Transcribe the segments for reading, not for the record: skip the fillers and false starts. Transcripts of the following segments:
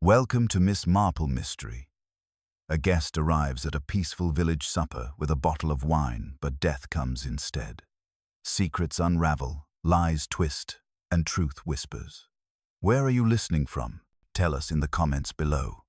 Welcome to Miss Marple Mystery. A guest arrives at a peaceful village supper with a bottle of wine, but death comes instead. Secrets unravel, lies twist, and truth whispers. Where are you listening from? Tell us in the comments below.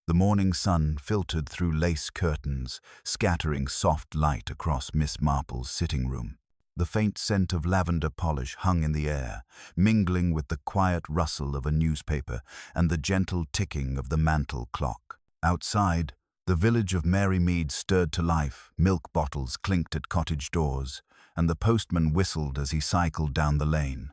The morning sun filtered through lace curtains, scattering soft light across Miss Marple's sitting room. The faint scent of lavender polish hung in the air, mingling with the quiet rustle of a newspaper and the gentle ticking of the mantel clock. Outside, the village of Marymead stirred to life, milk bottles clinked at cottage doors, and the postman whistled as he cycled down the lane.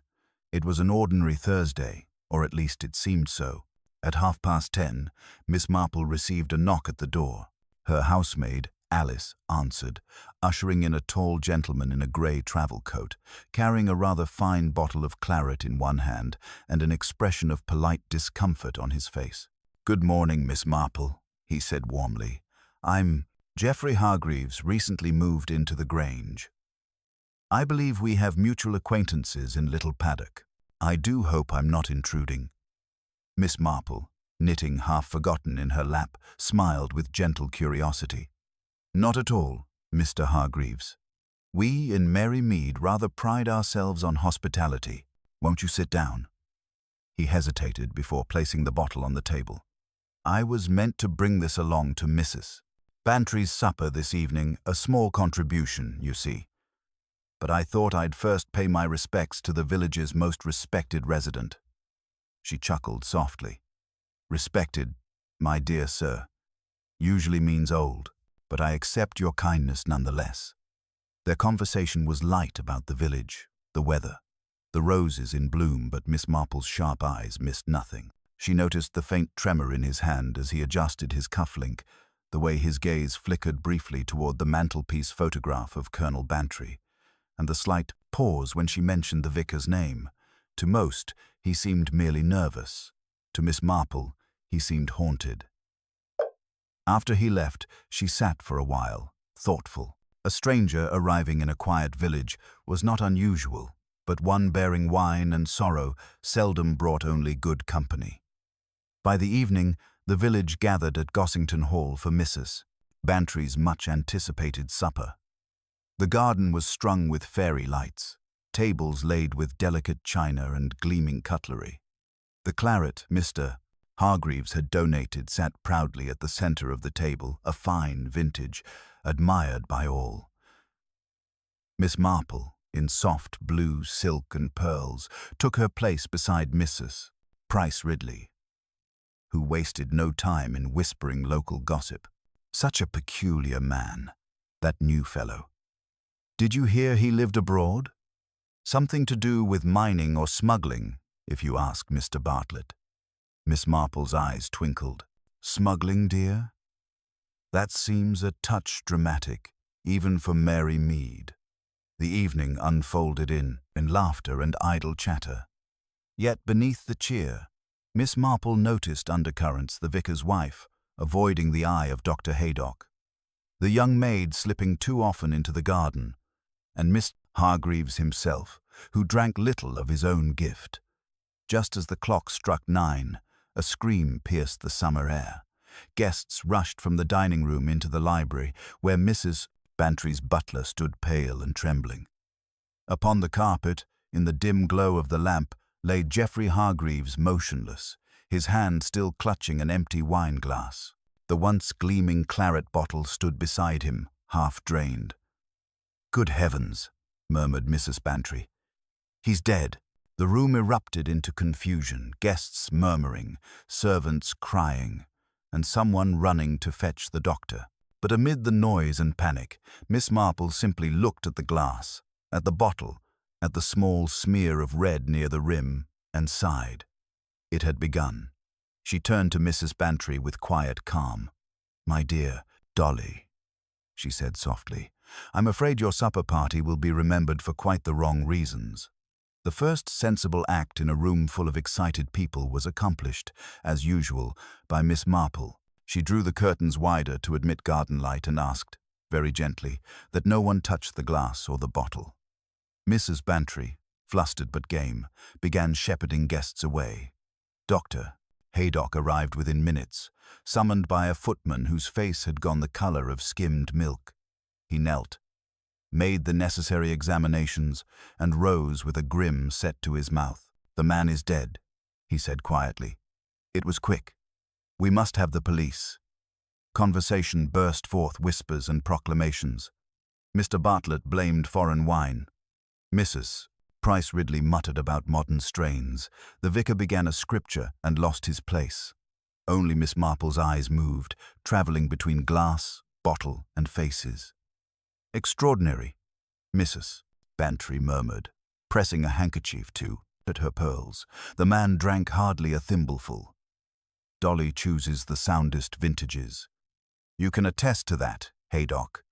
It was an ordinary Thursday, or at least it seemed so. At 10:30, Miss Marple received a knock at the door. Her housemaid, Alice, answered, ushering in a tall gentleman in a grey travel coat, carrying a rather fine bottle of claret in one hand and an expression of polite discomfort on his face. "Good morning, Miss Marple," he said warmly. "I'm Geoffrey Hargreaves, recently moved into the Grange. I believe we have mutual acquaintances in Little Paddock. I do hope I'm not intruding." Miss Marple, knitting half forgotten in her lap, smiled with gentle curiosity. "Not at all, Mr. Hargreaves. We in Marymead rather pride ourselves on hospitality. Won't you sit down?" He hesitated before placing the bottle on the table. "I was meant to bring this along to Mrs. Bantry's supper this evening, a small contribution, you see. But I thought I'd first pay my respects to the village's most respected resident." She chuckled softly. "Respected, my dear sir, usually means old, but I accept your kindness nonetheless." Their conversation was light about the village, the weather, the roses in bloom, but Miss Marple's sharp eyes missed nothing. She noticed the faint tremor in his hand as he adjusted his cufflink, the way his gaze flickered briefly toward the mantelpiece photograph of Colonel Bantry, and the slight pause when she mentioned the vicar's name. To most, he seemed merely nervous. To Miss Marple, he seemed haunted. After he left, she sat for a while, thoughtful. A stranger arriving in a quiet village was not unusual, but one bearing wine and sorrow seldom brought only good company. By the evening, the village gathered at Gossington Hall for Mrs. Bantry's much-anticipated supper. The garden was strung with fairy lights, tables laid with delicate china and gleaming cutlery. The claret Mr. Hargreaves had donated sat proudly at the center of the table, a fine vintage, admired by all. Miss Marple, in soft blue silk and pearls, took her place beside Mrs. Price Ridley, who wasted no time in whispering local gossip. Such a peculiar man, that new fellow. "Did you hear he lived abroad? Something to do with mining or smuggling, if you ask Mr. Bartlett." Miss Marple's eyes twinkled. "Smuggling, dear? That seems a touch dramatic, even for Marymead." The evening unfolded in laughter and idle chatter. Yet beneath the cheer, Miss Marple noticed undercurrents: the vicar's wife, avoiding the eye of Dr. Haydock, the young maid slipping too often into the garden, and Miss Hargreaves himself, who drank little of his own gift. Just as the clock struck 9, a scream pierced the summer air. Guests rushed from the dining room into the library, where Mrs. Bantry's butler stood pale and trembling. Upon the carpet, in the dim glow of the lamp, lay Geoffrey Hargreaves motionless, his hand still clutching an empty wine glass. The once gleaming claret bottle stood beside him, half drained. "Good heavens," murmured Mrs. Bantry. "He's dead." The room erupted into confusion, guests murmuring, servants crying, and someone running to fetch the doctor. But amid the noise and panic, Miss Marple simply looked at the glass, at the bottle, at the small smear of red near the rim, and sighed. It had begun. She turned to Mrs. Bantry with quiet calm. "My dear Dolly," she said softly, "I'm afraid your supper party will be remembered for quite the wrong reasons." The first sensible act in a room full of excited people was accomplished, as usual, by Miss Marple. She drew the curtains wider to admit garden light and asked, very gently, that no one touch the glass or the bottle. Mrs. Bantry, flustered but game, began shepherding guests away. "Doctor, Haydock arrived within minutes, summoned by a footman whose face had gone the color of skimmed milk. He knelt, made the necessary examinations, and rose with a grim set to his mouth. "The man is dead," he said quietly. It was quick. "We must have the police." Conversation burst forth whispers and proclamations. Mr. Bartlett blamed foreign wine. Mrs. Price Ridley muttered about modern strains. The vicar began a scripture and lost his place. Only Miss Marple's eyes moved, travelling between glass, bottle, and faces. "Extraordinary," Mrs. Bantry murmured, pressing a handkerchief at her pearls. "The man drank hardly a thimbleful. Dolly chooses the soundest vintages." "You can attest to that, Haydock."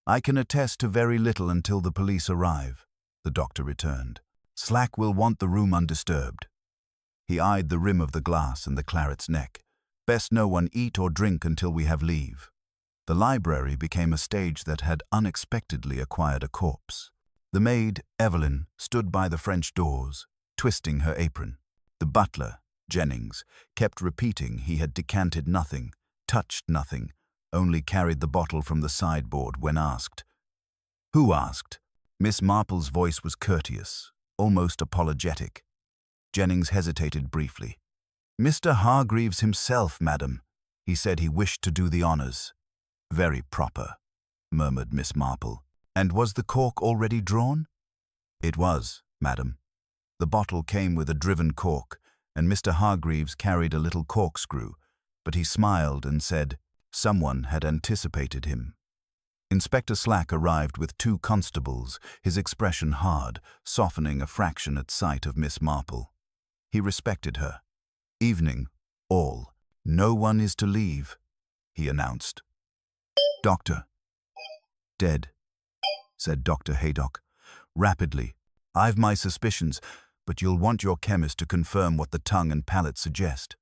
"I can attest to very little until the police arrive," the doctor returned. "Slack will want the room undisturbed." He eyed the rim of the glass and the claret's neck. "Best no one eat or drink until we have leave." The library became a stage that had unexpectedly acquired a corpse. The maid, Evelyn, stood by the French doors, twisting her apron. The butler, Jennings, kept repeating he had decanted nothing, touched nothing, only carried the bottle from the sideboard when asked. "Who asked?" Miss Marple's voice was courteous, almost apologetic. Jennings hesitated briefly. "Mr. Hargreaves himself, madam. He said he wished to do the honours." "Very proper," murmured Miss Marple. "And was the cork already drawn?" "It was, madam. The bottle came with a driven cork, and Mr. Hargreaves carried a little corkscrew, but he smiled and said someone had anticipated him." Inspector Slack arrived with 2 constables, his expression hard, softening a fraction at sight of Miss Marple. He respected her. "Evening, all. No one is to leave," he announced. "Doctor." "Dead," said Dr. Haydock. Rapidly. "I've my suspicions, but you'll want your chemist to confirm what the tongue and palate suggest."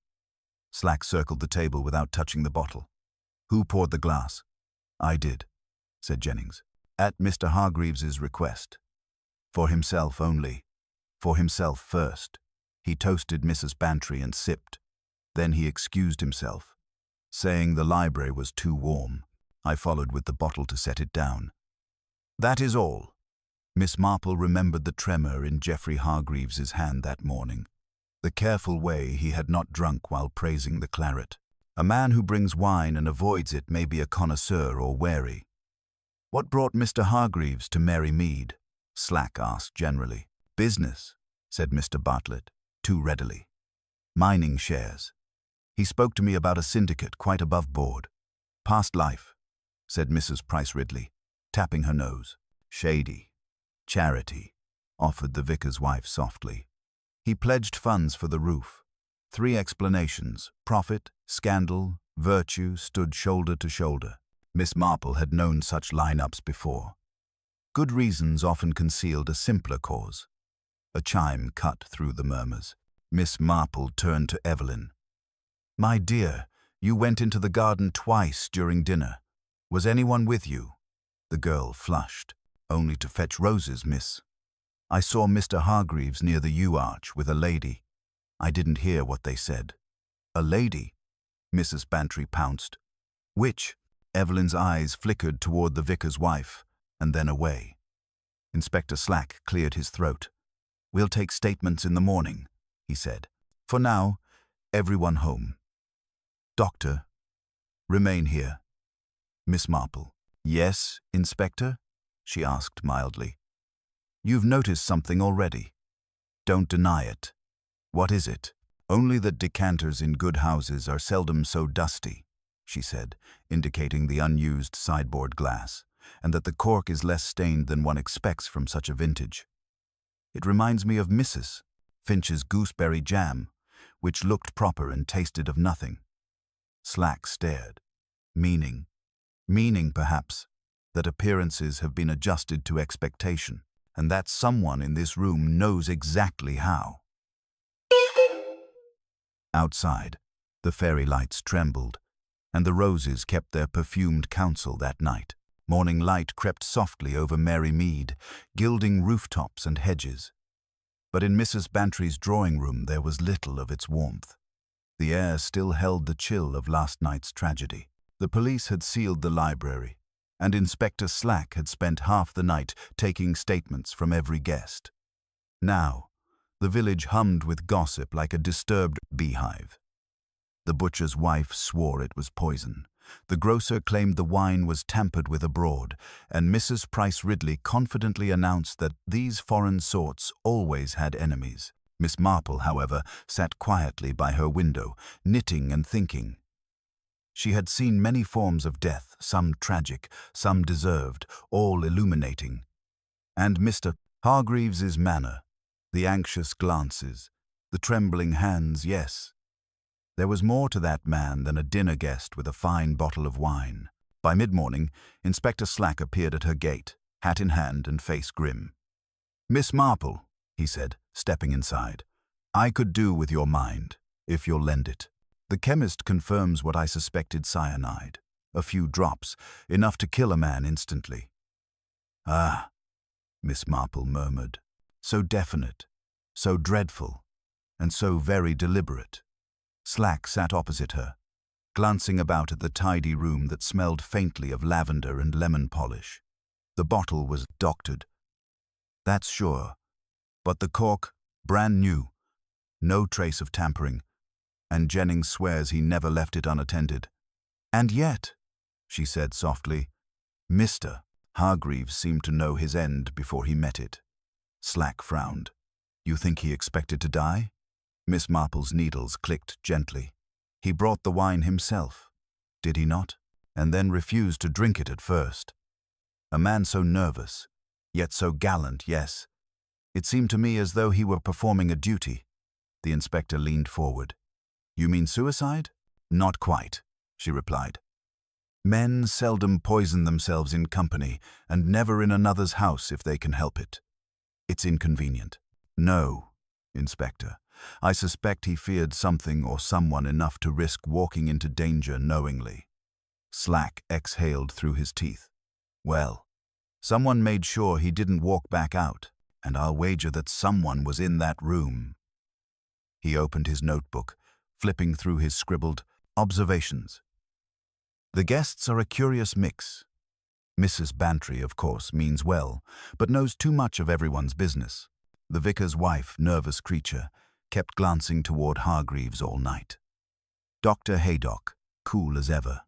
Slack circled the table without touching the bottle. "Who poured the glass?" "I did," said Jennings, "at Mr. Hargreaves's request. For himself only. For himself first. He toasted Mrs. Bantry and sipped. Then he excused himself, saying the library was too warm. I followed with the bottle to set it down." "That is all." Miss Marple remembered the tremor in Geoffrey Hargreaves's hand that morning, the careful way he had not drunk while praising the claret. A man who brings wine and avoids it may be a connoisseur or wary. "What brought Mr. Hargreaves to Mary Mead?" Slack asked generally. "Business," said Mr. Bartlett, too readily. "Mining shares. He spoke to me about a syndicate quite above board." "Past life," said Mrs. Price Ridley, tapping her nose. "Shady. Charity," offered the vicar's wife softly. "He pledged funds for the roof. 3 explanations: profit, scandal, virtue stood shoulder to shoulder. Miss Marple had known such lineups before. Good reasons often concealed a simpler cause. A chime cut through the murmurs. Miss Marple turned to Evelyn. "My dear, you went into the garden twice during dinner. Was anyone with you?" The girl flushed. "Only to fetch roses, miss. I saw Mr. Hargreaves near the yew arch with a lady. I didn't hear what they said." "A lady?" Mrs. Bantry pounced. "Which?" Evelyn's eyes flickered toward the vicar's wife, and then away. Inspector Slack cleared his throat. "We'll take statements in the morning," he said. "For now, everyone home. Doctor, remain here." Miss Marple. "Yes, Inspector?" she asked mildly. "You've noticed something already. Don't deny it. What is it?" "Only that decanters in good houses are seldom so dusty," she said, indicating the unused sideboard glass, "and that the cork is less stained than one expects from such a vintage. It reminds me of Mrs. Finch's gooseberry jam, which looked proper and tasted of nothing." Slack stared. Meaning, perhaps, that appearances have been adjusted to expectation, and that someone in this room knows exactly how. Outside, the fairy lights trembled, and the roses kept their perfumed counsel that night. Morning light crept softly over Mary Mead, gilding rooftops and hedges. But in Mrs. Bantry's drawing room there was little of its warmth. The air still held the chill of last night's tragedy. The police had sealed the library, and Inspector Slack had spent half the night taking statements from every guest. Now, the village hummed with gossip like a disturbed beehive. The butcher's wife swore it was poison. The grocer claimed the wine was tampered with abroad, and Mrs. Price Ridley confidently announced that these foreign sorts always had enemies. Miss Marple, however, sat quietly by her window, knitting and thinking. She had seen many forms of death, some tragic, some deserved, all illuminating. And Mr. Hargreaves's manner, the anxious glances, the trembling hands, yes. There was more to that man than a dinner guest with a fine bottle of wine. By mid-morning, Inspector Slack appeared at her gate, hat in hand and face grim. "Miss Marple," he said, stepping inside, "I could do with your mind, if you'll lend it. The chemist confirms what I suspected: cyanide. A few drops, enough to kill a man instantly." "Ah," Miss Marple murmured, "so definite, so dreadful, and so very deliberate." Slack sat opposite her, glancing about at the tidy room that smelled faintly of lavender and lemon polish. The bottle was doctored, that's sure, but the cork, brand new, no trace of tampering, and Jennings swears he never left it unattended. "And yet," she said softly, "Mr. Hargreaves seemed to know his end before he met it." Slack frowned. "You think he expected to die?" Miss Marple's needles clicked gently. "He brought the wine himself, did he not? And then refused to drink it at first. A man so nervous, yet so gallant, yes. It seemed to me as though he were performing a duty." The inspector leaned forward. "You mean suicide?" "Not quite," she replied. "Men seldom poison themselves in company, and never in another's house if they can help it. It's inconvenient. No, Inspector. I suspect he feared something or someone enough to risk walking into danger knowingly." Slack exhaled through his teeth. "Well, someone made sure he didn't walk back out, and I'll wager that someone was in that room." He opened his notebook, flipping through his scribbled observations. "The guests are a curious mix. Mrs. Bantry, of course, means well, but knows too much of everyone's business. The vicar's wife, nervous creature, kept glancing toward Hargreaves all night. Dr. Haydock, cool as ever,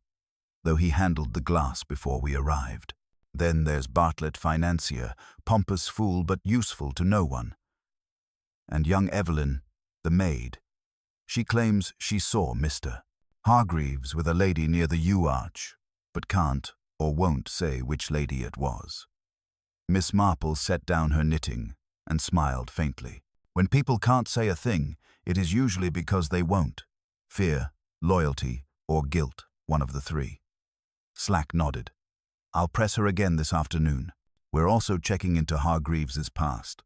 though he handled the glass before we arrived. Then there's Bartlett, financier, pompous fool but useful to no one. And young Evelyn, the maid. She claims she saw Mr. Hargreaves with a lady near the yew-arch, but can't or won't say which lady it was." Miss Marple set down her knitting and smiled faintly. "When people can't say a thing, it is usually because they won't. Fear, loyalty, or guilt, one of the three." Slack nodded. "I'll press her again this afternoon. We're also checking into Hargreaves's past.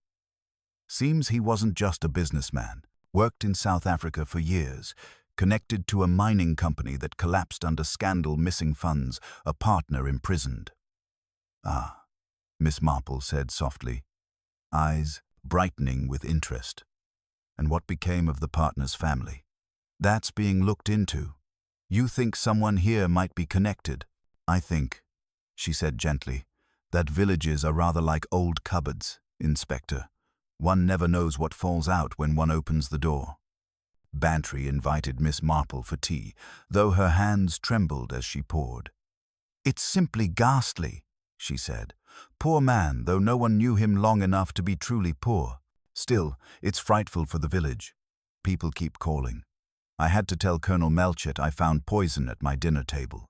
Seems he wasn't just a businessman, worked in South Africa for years, connected to a mining company that collapsed under scandal, missing funds, a partner imprisoned." "Ah," Miss Marple said softly, eyes brightening with interest. "And what became of the partner's family?" "That's being looked into. You think someone here might be connected?" "I think," she said gently, "that villages are rather like old cupboards, Inspector. One never knows what falls out when one opens the door." Bantry invited Miss Marple for tea, though her hands trembled as she poured. "It's simply ghastly," she said. "Poor man, though no one knew him long enough to be truly poor. Still, it's frightful for the village. People keep calling. I had to tell Colonel Melchett I found poison at my dinner table."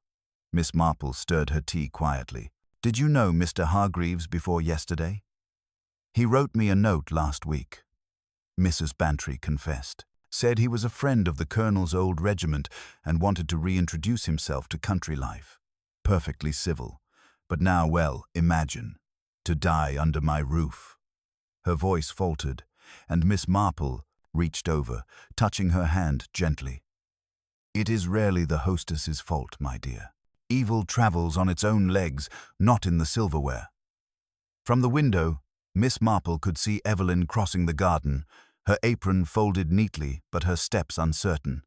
Miss Marple stirred her tea quietly. "Did you know Mr. Hargreaves before yesterday?" "He wrote me a note last week," Mrs. Bantry confessed. "Said he was a friend of the Colonel's old regiment and wanted to reintroduce himself to country life. Perfectly civil. But now, well, imagine, to die under my roof." Her voice faltered, and Miss Marple reached over, touching her hand gently. "It is rarely the hostess's fault, my dear. Evil travels on its own legs, not in the silverware." From the window, Miss Marple could see Evelyn crossing the garden, her apron folded neatly but her steps uncertain.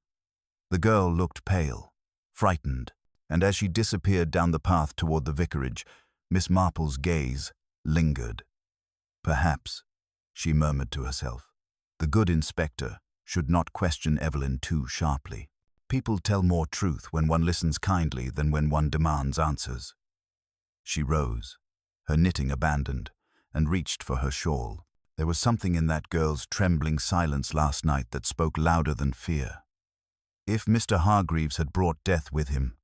The girl looked pale, frightened, and as she disappeared down the path toward the vicarage, Miss Marple's gaze lingered. Perhaps, she murmured to herself, the good inspector should not question Evelyn too sharply. People tell more truth when one listens kindly than when one demands answers. She rose, her knitting abandoned, and reached for her shawl. There was something in that girl's trembling silence last night that spoke louder than fear. If Mr. Hargreaves had brought death with him,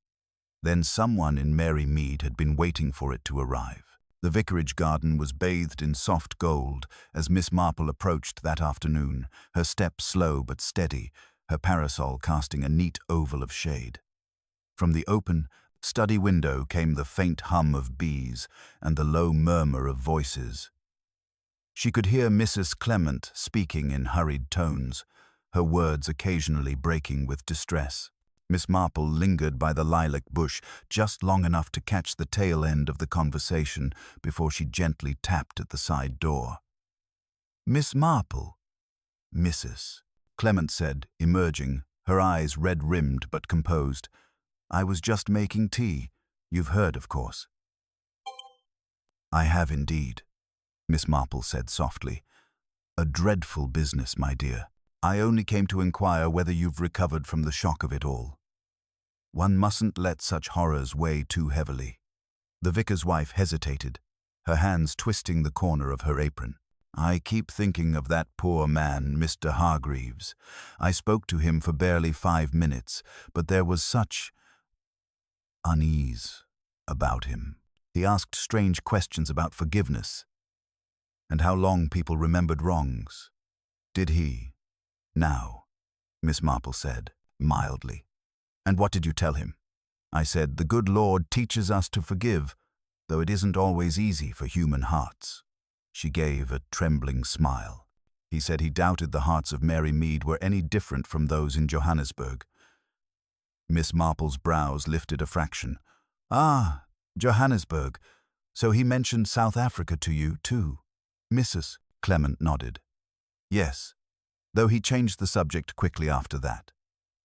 then someone in Mary Mead had been waiting for it to arrive. The vicarage garden was bathed in soft gold as Miss Marple approached that afternoon, her step slow but steady, her parasol casting a neat oval of shade. From the open, study window came the faint hum of bees and the low murmur of voices. She could hear Mrs. Clement speaking in hurried tones, her words occasionally breaking with distress. Miss Marple lingered by the lilac bush just long enough to catch the tail end of the conversation before she gently tapped at the side door. "Miss Marple." "Mrs." Clement said, emerging, her eyes red-rimmed but composed. "I was just making tea. You've heard, of course." "I have indeed," Miss Marple said softly. "A dreadful business, my dear. I only came to inquire whether you've recovered from the shock of it all. One mustn't let such horrors weigh too heavily." The vicar's wife hesitated, her hands twisting the corner of her apron. "I keep thinking of that poor man, Mr. Hargreaves. I spoke to him for barely 5 minutes, but there was such unease about him. He asked strange questions about forgiveness and how long people remembered wrongs." "Did he? Now," Miss Marple said, mildly. "And what did you tell him?" "I said, the good Lord teaches us to forgive, though it isn't always easy for human hearts." She gave a trembling smile. "He said he doubted the hearts of Mary Mead were any different from those in Johannesburg." Miss Marple's brows lifted a fraction. "Ah, Johannesburg. So he mentioned South Africa to you, too?" Mrs. Clement nodded. "Yes, though he changed the subject quickly after that.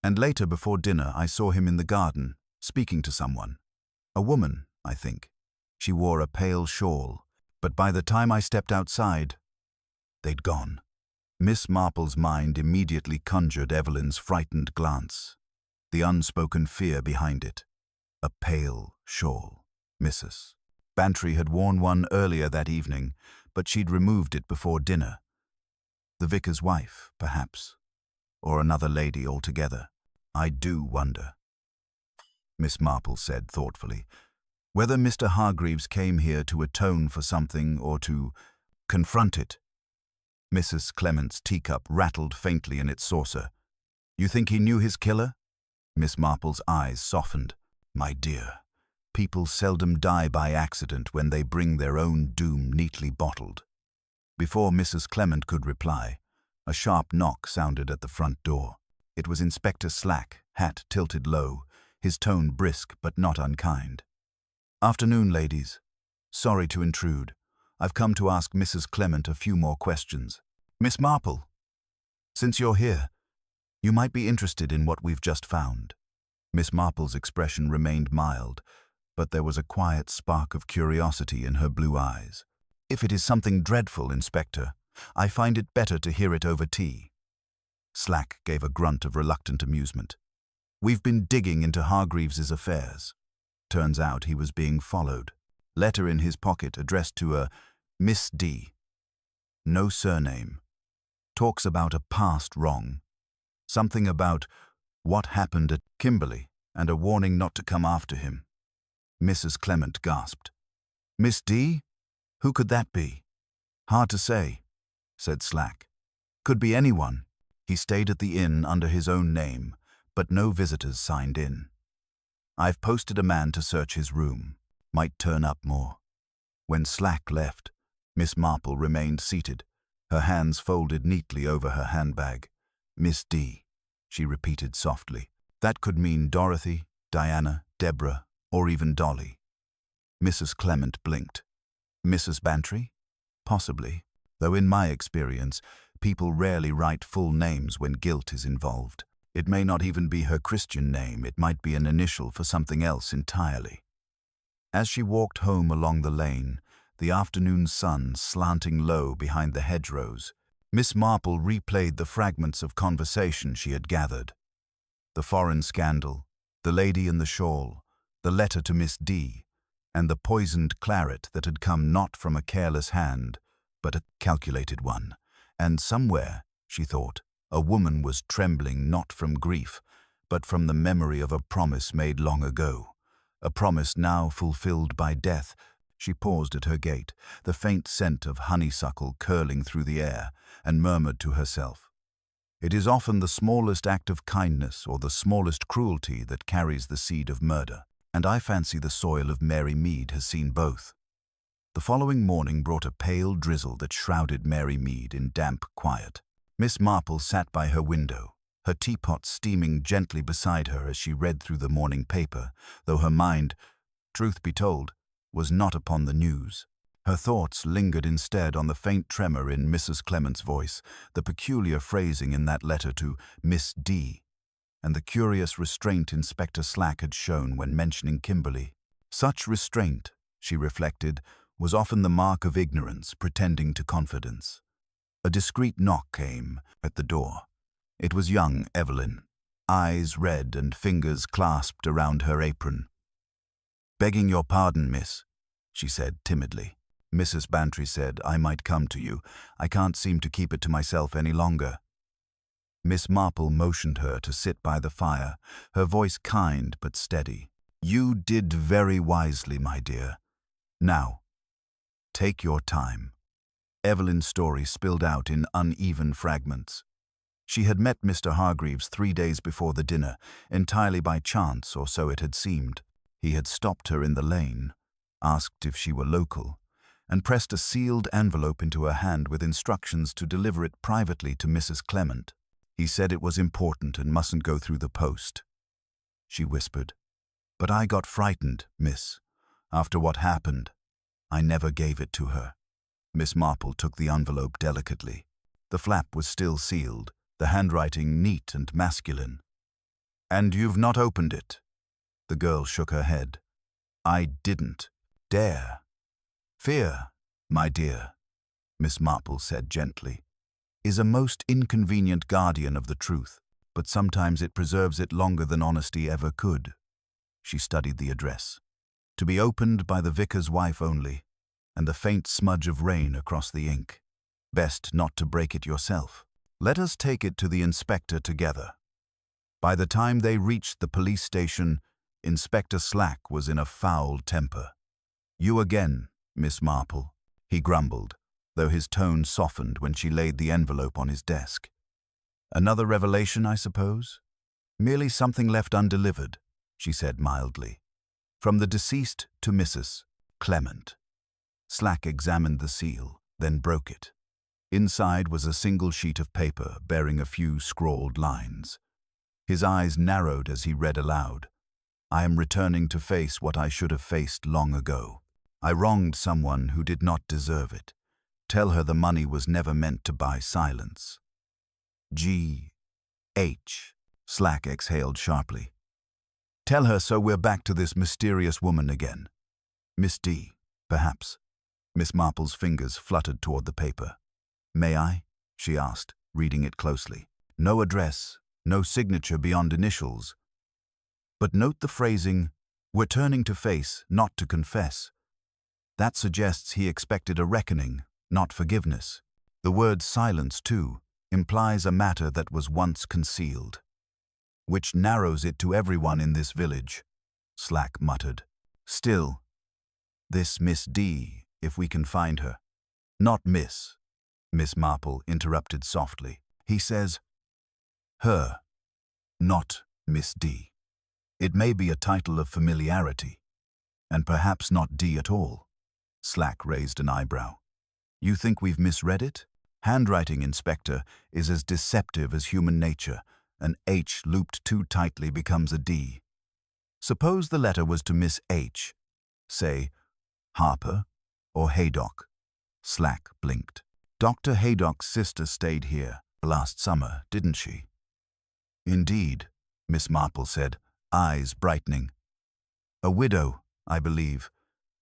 And later before dinner I saw him in the garden, speaking to someone. A woman, I think. She wore a pale shawl, but by the time I stepped outside, they'd gone." Miss Marple's mind immediately conjured Evelyn's frightened glance, the unspoken fear behind it. A pale shawl. Mrs. Bantry had worn one earlier that evening, but she'd removed it before dinner. The vicar's wife, perhaps, or another lady altogether. "I do wonder," Miss Marple said thoughtfully, "whether Mr. Hargreaves came here to atone for something or to confront it." Mrs. Clement's teacup rattled faintly in its saucer. "You think he knew his killer?" Miss Marple's eyes softened. "My dear, people seldom die by accident when they bring their own doom neatly bottled." Before Mrs. Clement could reply, a sharp knock sounded at the front door. It was Inspector Slack, hat tilted low, his tone brisk but not unkind. "Afternoon, ladies. Sorry to intrude. I've come to ask Mrs. Clement a few more questions. Miss Marple, since you're here, you might be interested in what we've just found." Miss Marple's expression remained mild, but there was a quiet spark of curiosity in her blue eyes. "If it is something dreadful, Inspector, I find it better to hear it over tea." Slack gave a grunt of reluctant amusement. "We've been digging into Hargreaves's affairs. Turns out he was being followed. Letter in his pocket addressed to a Miss D. No surname. Talks about a past wrong. Something about what happened at Kimberley and a warning not to come after him." Mrs. Clement gasped. "Miss D? Who could that be?" "Hard to say," said Slack. "Could be anyone. He stayed at the inn under his own name, but no visitors signed in. I've posted a man to search his room. Might turn up more." When Slack left, Miss Marple remained seated, her hands folded neatly over her handbag. "Miss D," she repeated softly. That could mean Dorothy, Diana, Deborah, or even Dolly. Mrs. Clement blinked. "Mrs. Bantry? Possibly, though in my experience, people rarely write full names when guilt is involved." It may not even be her Christian name, it might be an initial for something else entirely. As she walked home along the lane, the afternoon sun slanting low behind the hedgerows, Miss Marple replayed the fragments of conversation she had gathered. The foreign scandal, the lady in the shawl, the letter to Miss D, and the poisoned claret that had come not from a careless hand, but a calculated one. And somewhere, she thought, a woman was trembling not from grief, but from the memory of a promise made long ago, a promise now fulfilled by death. She paused at her gate, the faint scent of honeysuckle curling through the air, and murmured to herself, "It is often the smallest act of kindness or the smallest cruelty that carries the seed of murder, and I fancy the soil of Mary Mead has seen both." The following morning brought a pale drizzle that shrouded Mary Mead in damp quiet. Miss Marple sat by her window, her teapot steaming gently beside her as she read through the morning paper, though her mind, truth be told, was not upon the news. Her thoughts lingered instead on the faint tremor in Mrs. Clement's voice, the peculiar phrasing in that letter to Miss D, and the curious restraint Inspector Slack had shown when mentioning Kimberly. Such restraint, she reflected, was often the mark of ignorance pretending to confidence. A discreet knock came at the door. It was young Evelyn, eyes red and fingers clasped around her apron. "Begging your pardon, miss," she said timidly. Mrs. Bantry said, "I might come to you. I can't seem to keep it to myself any longer." Miss Marple motioned her to sit by the fire, her voice kind but steady. "You did very wisely, my dear. Now, take your time." Evelyn's story spilled out in uneven fragments. She had met Mr. Hargreaves 3 days before the dinner, entirely by chance, or so it had seemed. He had stopped her in the lane, asked if she were local, and pressed a sealed envelope into her hand with instructions to deliver it privately to Mrs. Clement. He said it was important and mustn't go through the post. She whispered, "But I got frightened, miss. After what happened, I never gave it to her." Miss Marple took the envelope delicately. The flap was still sealed, the handwriting neat and masculine. "And you've not opened it?" The girl shook her head. "I didn't dare. Fear, my dear," Miss Marple said gently, "is a most inconvenient guardian of the truth, but sometimes it preserves it longer than honesty ever could." She studied the address. "To be opened by the vicar's wife only," and the faint smudge of rain across the ink. "Best not to break it yourself. Let us take it to the inspector together." By the time they reached the police station, Inspector Slack was in a foul temper. "You again, Miss Marple," he grumbled, though his tone softened when she laid the envelope on his desk. "Another revelation, I suppose?" "Merely something left undelivered," she said mildly. "From the deceased to Mrs. Clement." Slack examined the seal, then broke it. Inside was a single sheet of paper bearing a few scrawled lines. His eyes narrowed as he read aloud. "I am returning to face what I should have faced long ago. I wronged someone who did not deserve it. Tell her the money was never meant to buy silence." G.H. Slack exhaled sharply. "Tell her so we're back to this mysterious woman again. Miss D, perhaps." Miss Marple's fingers fluttered toward the paper. "May I?" she asked, reading it closely. "No address, no signature beyond initials. But note the phrasing, 'We're turning to face, not to confess.' That suggests he expected a reckoning, not forgiveness. The word silence, too, implies a matter that was once concealed. Which narrows it to everyone in this village," Slack muttered. "Still, this Miss D, if we can find her." "Not Miss," Miss Marple interrupted softly. "He says her, not Miss D. It may be a title of familiarity, and perhaps not D at all." Slack raised an eyebrow. "You think we've misread it? Handwriting, Inspector, is as deceptive as human nature. An H looped too tightly becomes a D. Suppose the letter was to Miss H, say Harper or Haydock." Slack blinked. "Dr. Haydock's sister stayed here last summer, didn't she?" Indeed, Miss Marple said, eyes brightening. A widow, I believe,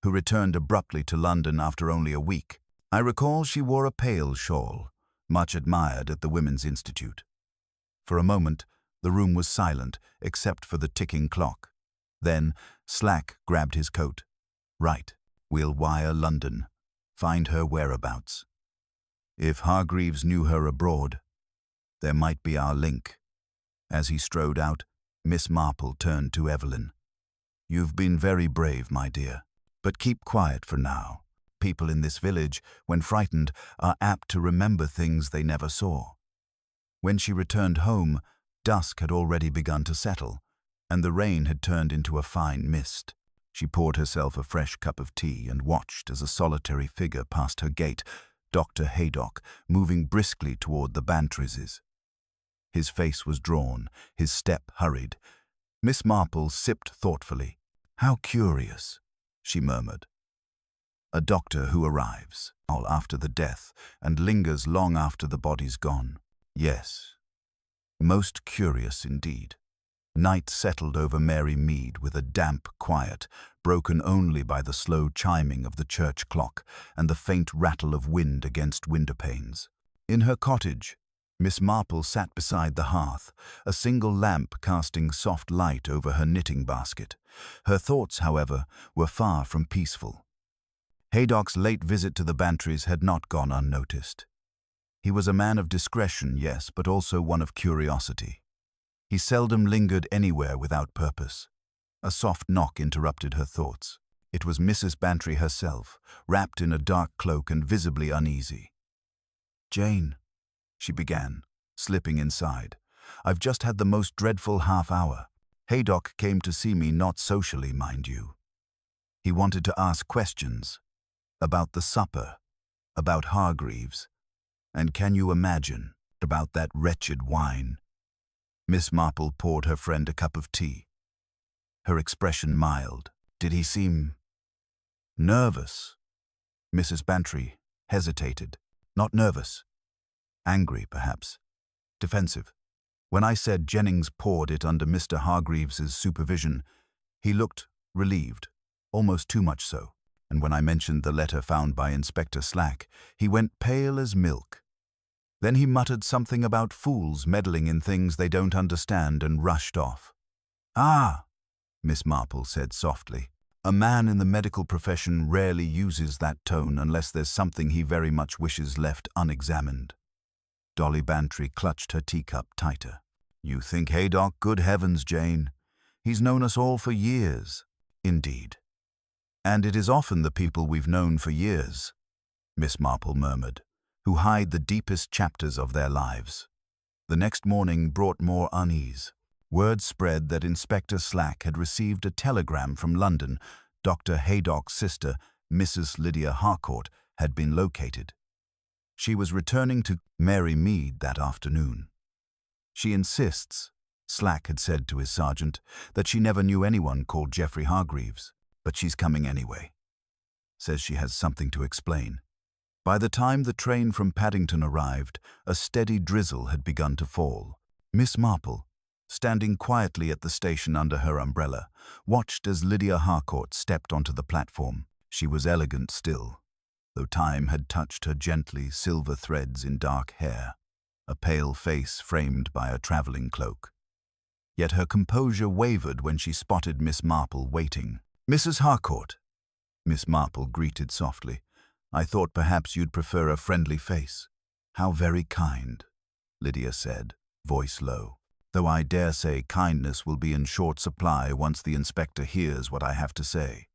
who returned abruptly to London after only a week. I recall she wore a pale shawl, much admired at the Women's Institute. For a moment, the room was silent, except for the ticking clock. Then, Slack grabbed his coat. Right, we'll wire London. Find her whereabouts. If Hargreaves knew her abroad, there might be our link. As he strode out, Miss Marple turned to Evelyn. You've been very brave, my dear, but keep quiet for now. People in this village, when frightened, are apt to remember things they never saw. When she returned home, dusk had already begun to settle, and the rain had turned into a fine mist. She poured herself a fresh cup of tea and watched as a solitary figure passed her gate, Dr. Haydock, moving briskly toward the Bantrises. His face was drawn, his step hurried. Miss Marple sipped thoughtfully. How curious, she murmured. A doctor who arrives, all after the death, and lingers long after the body's gone. Yes, most curious indeed. Night settled over Mary Mead with a damp quiet, broken only by the slow chiming of the church clock and the faint rattle of wind against window-panes. In her cottage, Miss Marple sat beside the hearth, a single lamp casting soft light over her knitting basket. Her thoughts, however, were far from peaceful. Haydock's late visit to the Bantries had not gone unnoticed. He was a man of discretion, yes, but also one of curiosity. He seldom lingered anywhere without purpose. A soft knock interrupted her thoughts. It was Mrs. Bantry herself, wrapped in a dark cloak and visibly uneasy. "Jane," she began, slipping inside, "I've just had the most dreadful half-hour. Haydock came to see me, not socially, mind you. He wanted to ask questions about the supper, about Hargreaves, and can you imagine, about that wretched wine." Miss Marple poured her friend a cup of tea. Her expression mild. Did he seem nervous? Mrs. Bantry hesitated. Not nervous. Angry, perhaps. Defensive. When I said Jennings poured it under Mr. Hargreaves's supervision, he looked relieved, almost too much so. And when I mentioned the letter found by Inspector Slack, he went pale as milk. Then he muttered something about fools meddling in things they don't understand and rushed off. "Ah," Miss Marple said softly. "A man in the medical profession rarely uses that tone unless there's something he very much wishes left unexamined." Dolly Bantry clutched her teacup tighter. "You think Haydock? Good heavens, Jane. He's known us all for years." "Indeed. And it is often the people we've known for years," Miss Marple murmured, "who hide the deepest chapters of their lives." The next morning brought more unease. Word spread that Inspector Slack had received a telegram from London. Dr. Haydock's sister, Mrs. Lydia Harcourt, had been located. She was returning to Mary Mead that afternoon. "She insists," Slack had said to his sergeant, "that she never knew anyone called Geoffrey Hargreaves, but she's coming anyway. Says she has something to explain." By the time the train from Paddington arrived, a steady drizzle had begun to fall. Miss Marple, standing quietly at the station under her umbrella, watched as Lydia Harcourt stepped onto the platform. She was elegant still, though time had touched her gently silver threads in dark hair, a pale face framed by a travelling cloak. Yet her composure wavered when she spotted Miss Marple waiting. "Mrs. Harcourt," Miss Marple greeted softly. "I thought perhaps you'd prefer a friendly face." "How very kind," Lydia said, voice low, "though I dare say kindness will be in short supply once the inspector hears what I have to say."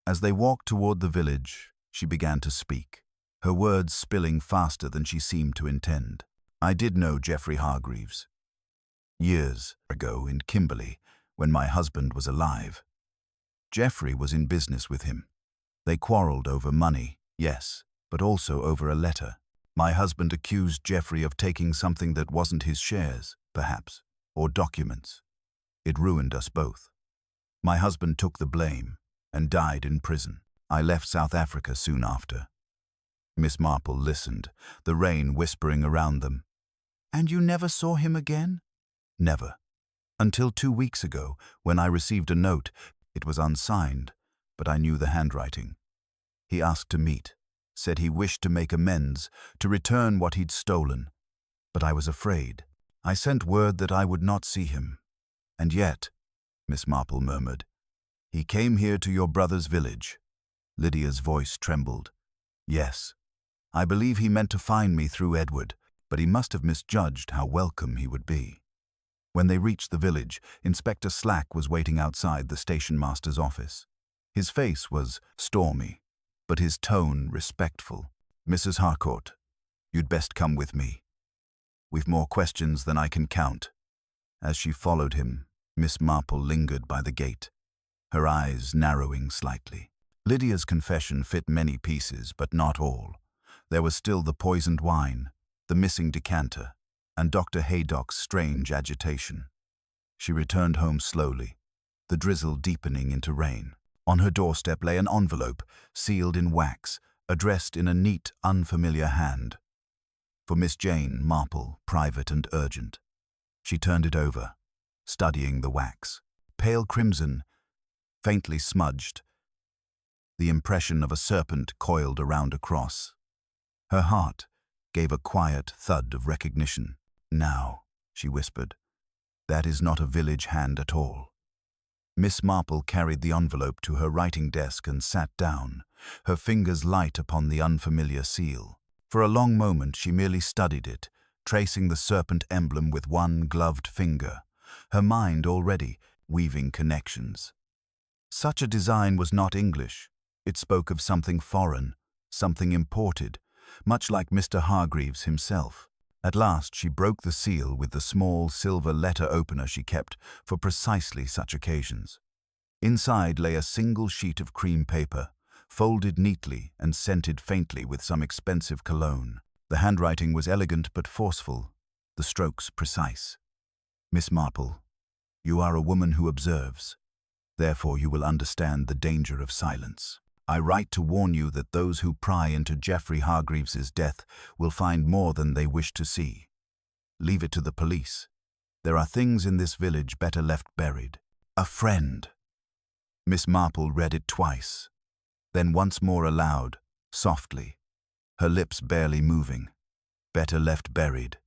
As they walked toward the village, she began to speak, her words spilling faster than she seemed to intend. "I did know Geoffrey Hargreaves. Years ago in Kimberley, when my husband was alive. Geoffrey was in business with him. They quarreled over money, yes, but also over a letter. My husband accused Geoffrey of taking something that wasn't his shares, perhaps, or documents. It ruined us both. My husband took the blame and died in prison. I left South Africa soon after." Miss Marple listened, the rain whispering around them. "And you never saw him again?" Never. Until 2 weeks ago, when I received a note. It was unsigned, but I knew the handwriting. He asked to meet, said he wished to make amends, to return what he'd stolen. But I was afraid. I sent word that I would not see him. And yet, Miss Marple murmured, he came here to your brother's village. Lydia's voice trembled. Yes, I believe he meant to find me through Edward, but he must have misjudged how welcome he would be. When they reached the village, Inspector Slack was waiting outside the station master's office. His face was stormy, but his tone respectful. Mrs. Harcourt, you'd best come with me. We've more questions than I can count. As she followed him, Miss Marple lingered by the gate, her eyes narrowing slightly. Lydia's confession fit many pieces, but not all. There was still the poisoned wine, the missing decanter, and Dr. Haydock's strange agitation. She returned home slowly, the drizzle deepening into rain. On her doorstep lay an envelope, sealed in wax, addressed in a neat, unfamiliar hand. For Miss Jane Marple, private and urgent. She turned it over, studying the wax. Pale crimson, faintly smudged, the impression of a serpent coiled around a cross. Her heart gave a quiet thud of recognition. Now, she whispered, that is not a village hand at all. Miss Marple carried the envelope to her writing desk and sat down, her fingers light upon the unfamiliar seal. For a long moment she merely studied it, tracing the serpent emblem with one gloved finger, her mind already weaving connections. Such a design was not English. It spoke of something foreign, something imported, much like Mr. Hargreaves himself. At last she broke the seal with the small silver letter opener she kept for precisely such occasions. Inside lay a single sheet of cream paper, folded neatly and scented faintly with some expensive cologne. The handwriting was elegant but forceful, the strokes precise. Miss Marple, you are a woman who observes. Therefore you will understand the danger of silence. I write to warn you that those who pry into Geoffrey Hargreaves's death will find more than they wish to see. Leave it to the police. There are things in this village better left buried. A friend. Miss Marple read it twice, then once more aloud, softly, her lips barely moving. Better left buried,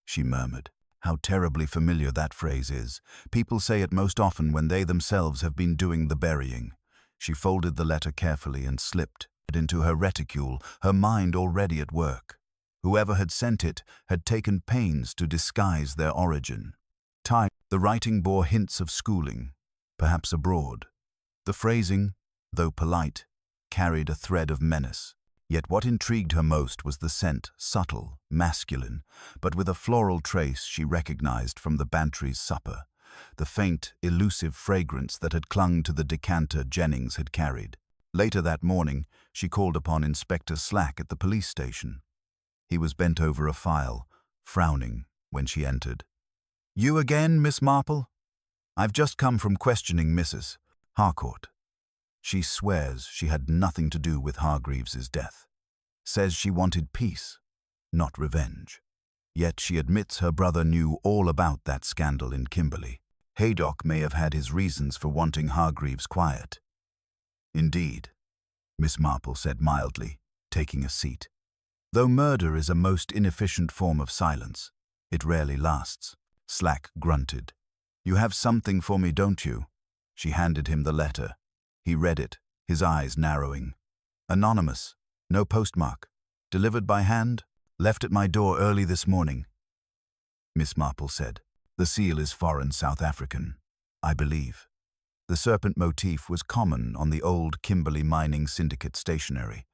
she murmured. How terribly familiar that phrase is. People say it most often when they themselves have been doing the burying. She folded the letter carefully and slipped it into her reticule, her mind already at work. Whoever had sent it had taken pains to disguise their origin. The writing bore hints of schooling, perhaps abroad. The phrasing, though polite, carried a thread of menace. Yet what intrigued her most was the scent, subtle, masculine, but with a floral trace she recognized from the Bantry's supper. The faint, elusive fragrance that had clung to the decanter Jennings had carried. Later that morning, she called upon Inspector Slack at the police station. He was bent over a file, frowning when she entered. You again, Miss Marple? I've just come from questioning Mrs. Harcourt. She swears she had nothing to do with Hargreaves's death. Says she wanted peace, not revenge. Yet she admits her brother knew all about that scandal in Kimberley. Haydock may have had his reasons for wanting Hargreaves quiet. Indeed, Miss Marple said mildly, taking a seat. Though murder is a most inefficient form of silence, it rarely lasts. Slack grunted. You have something for me, don't you? She handed him the letter. He read it, his eyes narrowing. Anonymous, no postmark. Delivered by hand, left at my door early this morning. Miss Marple said. The seal is foreign South African, I believe. The serpent motif was common on the old Kimberley Mining Syndicate stationery.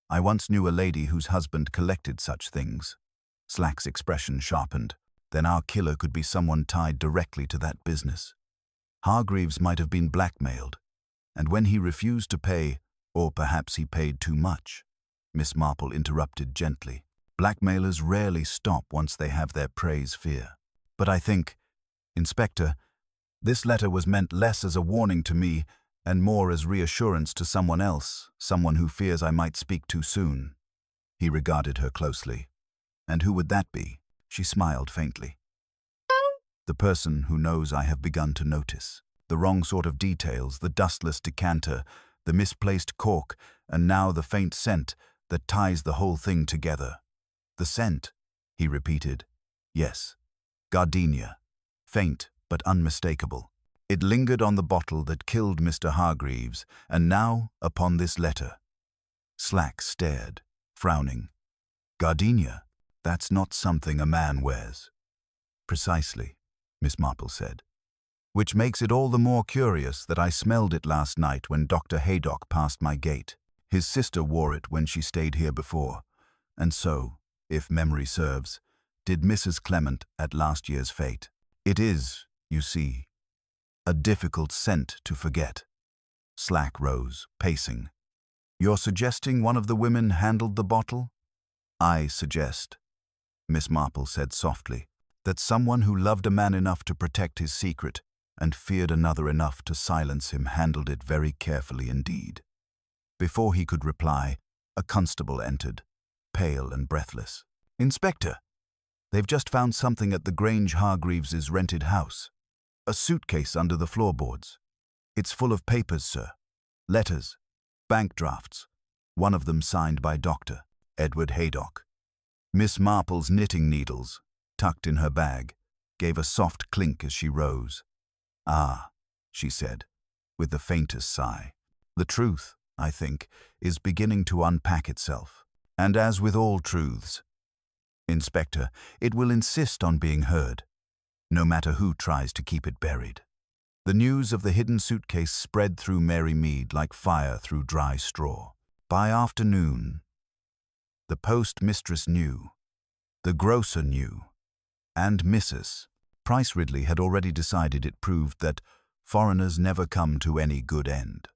I once knew a lady whose husband collected such things. Slack's expression sharpened. Then our killer could be someone tied directly to that business. Hargreaves might have been blackmailed, and when he refused to pay, or perhaps he paid too much, Miss Marple interrupted gently. Blackmailers rarely stop once they have their prey's fear. But I think, Inspector, this letter was meant less as a warning to me and more as reassurance to someone else, someone who fears I might speak too soon. He regarded her closely. And who would that be? She smiled faintly. The person who knows I have begun to notice. The wrong sort of details, the dustless decanter, the misplaced cork, and now the faint scent that ties the whole thing together. The scent, he repeated. Yes, gardenia. Faint, but unmistakable. It lingered on the bottle that killed Mr. Hargreaves, and now upon this letter. Slack stared, frowning. Gardenia? That's not something a man wears. Precisely, Miss Marple said. Which makes it all the more curious that I smelled it last night when Dr. Haydock passed my gate. His sister wore it when she stayed here before, and so, if memory serves, did Mrs. Clement at last year's fete. It is, you see, a difficult scent to forget. Slack rose, pacing. You're suggesting one of the women handled the bottle? I suggest, Miss Marple said softly, that someone who loved a man enough to protect his secret and feared another enough to silence him handled it very carefully indeed. Before he could reply, a constable entered, pale and breathless. Inspector, they've just found something at the Grange Hargreaves' rented house. A suitcase under the floorboards. It's full of papers, sir. Letters, bank drafts, one of them signed by Dr. Edward Haydock. Miss Marple's knitting needles, tucked in her bag, gave a soft clink as she rose. Ah, she said, with the faintest sigh. The truth, I think, is beginning to unpack itself. And as with all truths, Inspector, it will insist on being heard, no matter who tries to keep it buried. The news of the hidden suitcase spread through Mary Mead like fire through dry straw. By afternoon, the postmistress knew, the grocer knew, and Mrs. Price Ridley had already decided it proved that foreigners never come to any good end.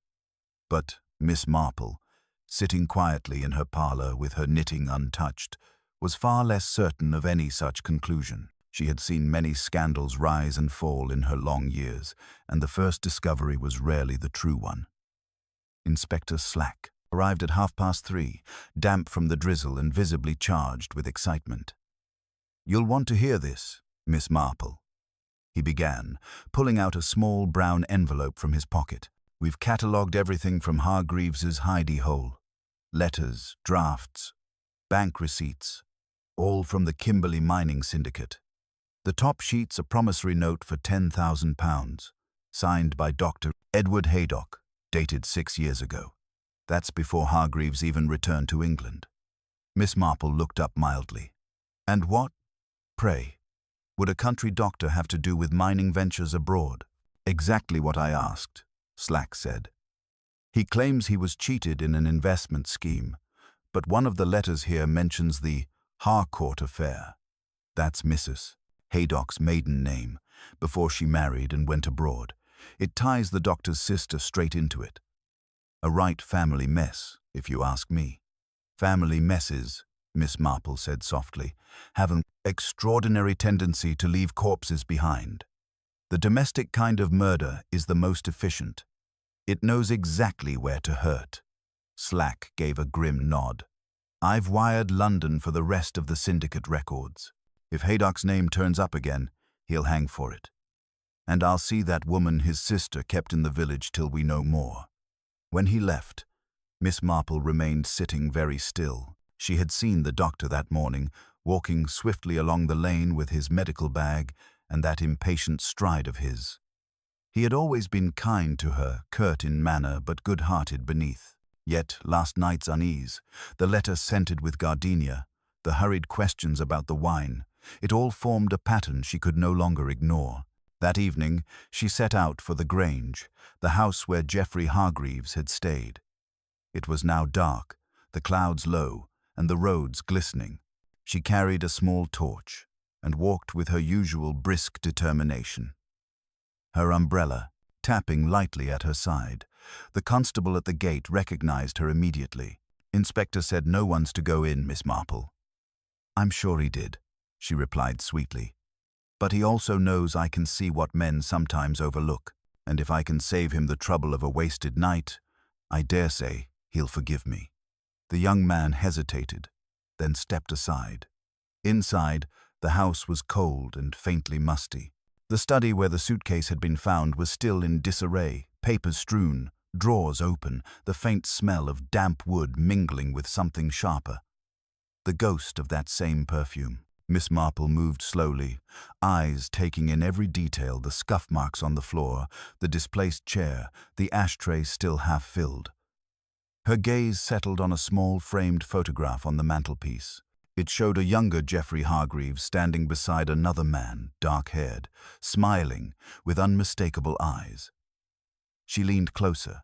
But Miss Marple, sitting quietly in her parlour with her knitting untouched, was far less certain of any such conclusion. She had seen many scandals rise and fall in her long years, and the first discovery was rarely the true one. Inspector Slack arrived at 3:30, damp from the drizzle and visibly charged with excitement. You'll want to hear this, Miss Marple, he began, pulling out a small brown envelope from his pocket. We've catalogued everything from Hargreaves's hidey hole. Letters, drafts, bank receipts, all from the Kimberley Mining Syndicate. The top sheet's a promissory note for £10,000, signed by Dr. Edward Haydock, dated 6 years ago. That's before Hargreaves even returned to England. Miss Marple looked up mildly. And what, pray, would a country doctor have to do with mining ventures abroad? Exactly what I asked, Slack said. He claims he was cheated in an investment scheme, but one of the letters here mentions the Harcourt affair. That's Mrs. Haydock's maiden name, before she married and went abroad. It ties the doctor's sister straight into it. A right family mess, if you ask me. Family messes, Miss Marple said softly, have an extraordinary tendency to leave corpses behind. The domestic kind of murder is the most efficient. It knows exactly where to hurt. Slack gave a grim nod. I've wired London for the rest of the syndicate records. If Haydock's name turns up again, he'll hang for it. And I'll see that woman his sister kept in the village till we know more. When he left, Miss Marple remained sitting very still. She had seen the doctor that morning, walking swiftly along the lane with his medical bag and that impatient stride of his. He had always been kind to her, curt in manner but good-hearted beneath. Yet last night's unease, the letter scented with gardenia, the hurried questions about the wine, it all formed a pattern she could no longer ignore. That evening, she set out for the Grange, the house where Geoffrey Hargreaves had stayed. It was now dark, the clouds low, and the roads glistening. She carried a small torch and walked with her usual brisk determination. Her umbrella, tapping lightly at her side. The constable at the gate recognized her immediately. Inspector said no one's to go in, Miss Marple. I'm sure he did, she replied sweetly. But he also knows I can see what men sometimes overlook, and if I can save him the trouble of a wasted night, I dare say he'll forgive me. The young man hesitated, then stepped aside. Inside, the house was cold and faintly musty. The study where the suitcase had been found was still in disarray, papers strewn, drawers open, the faint smell of damp wood mingling with something sharper. The ghost of that same perfume. Miss Marple moved slowly, eyes taking in every detail, the scuff marks on the floor, the displaced chair, the ashtray still half filled. Her gaze settled on a small framed photograph on the mantelpiece. It showed a younger Geoffrey Hargreaves standing beside another man, dark-haired, smiling, with unmistakable eyes. She leaned closer,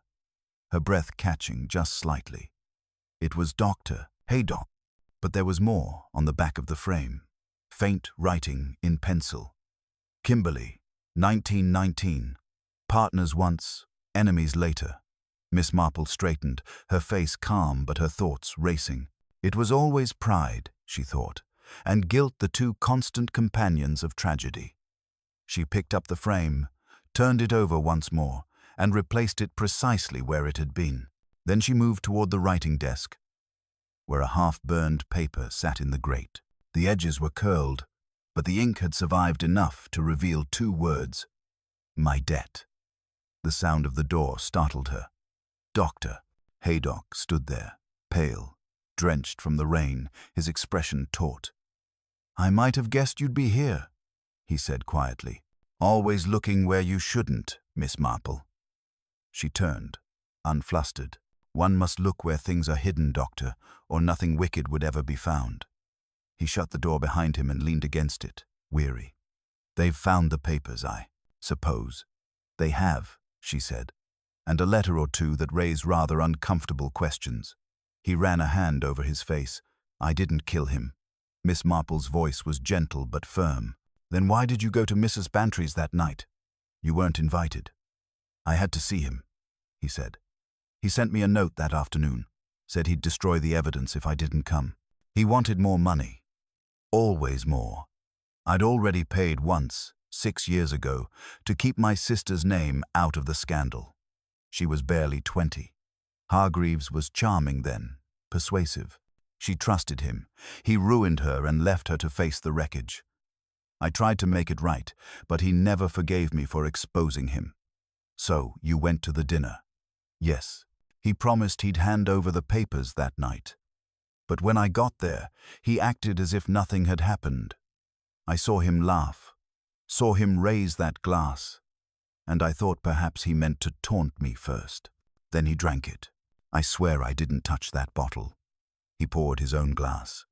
her breath catching just slightly. It was Dr. Haydock, but there was more on the back of the frame. Faint writing in pencil. Kimberly, 1919. Partners once, enemies later. Miss Marple straightened, her face calm but her thoughts racing. It was always pride, she thought, and guilt the two constant companions of tragedy. She picked up the frame, turned it over once more, and replaced it precisely where it had been. Then she moved toward the writing desk, where a half-burned paper sat in the grate. The edges were curled, but the ink had survived enough to reveal two words: my debt. The sound of the door startled her. Dr. Haydock stood there, pale, drenched from the rain, his expression taut. "I might have guessed you'd be here," he said quietly. "Always looking where you shouldn't, Miss Marple." She turned, unflustered. "One must look where things are hidden, Doctor, or nothing wicked would ever be found." He shut the door behind him and leaned against it, weary. "They've found the papers, I suppose." "They have," she said, "and a letter or two that raise rather uncomfortable questions." He ran a hand over his face. "I didn't kill him." Miss Marple's voice was gentle but firm. "Then why did you go to Mrs. Bantry's that night? You weren't invited." "I had to see him," he said. "He sent me a note that afternoon, said he'd destroy the evidence if I didn't come. He wanted more money. Always more. I'd already paid once, 6 years ago, to keep my sister's name out of the scandal. She was barely 20. Hargreaves was charming then, persuasive. She trusted him. He ruined her and left her to face the wreckage. I tried to make it right, but he never forgave me for exposing him. So you went to the dinner." "Yes." "He promised he'd hand over the papers that night. But when I got there, he acted as if nothing had happened. I saw him laugh, saw him raise that glass, and I thought perhaps he meant to taunt me first. Then he drank it. I swear I didn't touch that bottle." He poured his own glass.